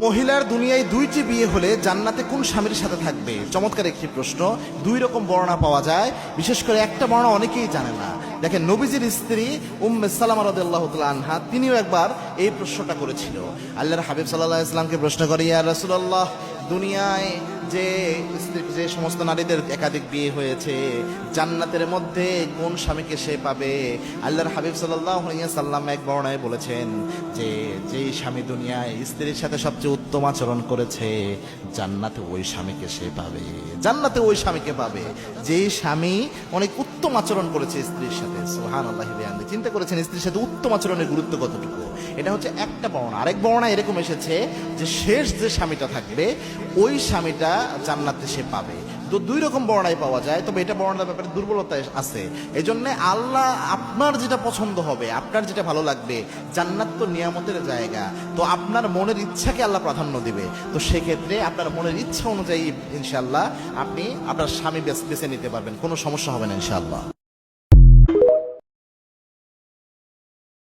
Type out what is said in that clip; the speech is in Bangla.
মহিলার দুনিয়ায় দুইটি বিয়ে হলে জান্নাতে কোন স্বামীর সাথে থাকবে? চমৎকার একটি প্রশ্ন। দুই রকম বর্ণনা পাওয়া যায়, বিশেষ করে একটা বর্ণনা অনেকেই জানে না। দেখেন, নবীজির স্ত্রী উম্মে সালামা রাদিয়াল্লাহু তাআলা আনহা তিনিও একবার এই প্রশ্নটা করেছিল। আল্লাহর হাবিব সাল্লাল্লাহু আলাইহি ওয়াসাল্লামকে প্রশ্ন করে, ইয়া রাসূলুল্লাহ, দুনিয়ায় যে সমস্ত নারীদের একাধিক বিয়ে হয়েছে, জান্নাতের মধ্যে কোন স্বামীকে সে পাবে? আল্লাহর হাবিব সাল্লাল্লাহু আলাইহি ওয়াসাল্লাম এক বর্ণনায় বলেছেন যে যেই স্বামী দুনিয়ায় স্ত্রীর সাথে সবচেয়ে উত্তম আচরণ করেছে, জান্নাতে ওই স্বামীকে সে পাবে। জান্নাতে ওই স্বামীকে পাবে যেই স্বামী অনেক উত্তম আচরণ করেছে স্ত্রীর সাথে। সুবহানাল্লাহি ওয়া বিহামদিহি। চিন্তা করেছেন স্ত্রীর সাথে উত্তম আচরণের গুরুত্ব কতটুকু? এটা হচ্ছে একটা বর্ণনা। আরেক বর্ণনা এরকম এসেছে যে শেষ যে স্বামীটা থাকবে ওই স্বামীটা জান্নাতে সে পাবে। তো দুই রকম বর্ণাই পাওয়া যায়, তবে এটা বর্ণনার ব্যাপারে দুর্বলতা আছে। এই জন্য আল্লাহ আপনার যেটা পছন্দ হবে, আপনার যেটা ভালো লাগবে, জান্নাত তো নিয়ামতের জায়গা, তো আপনার মনের ইচ্ছাকে আল্লাহ প্রাধান্য দিবে। তো সেক্ষেত্রে আপনার মনের ইচ্ছা অনুযায়ী ইনশাআল্লাহ আপনি আপনার স্বামী বেছে নিতে পারবেন, কোনো সমস্যা হবে না ইনশাআল্লাহ।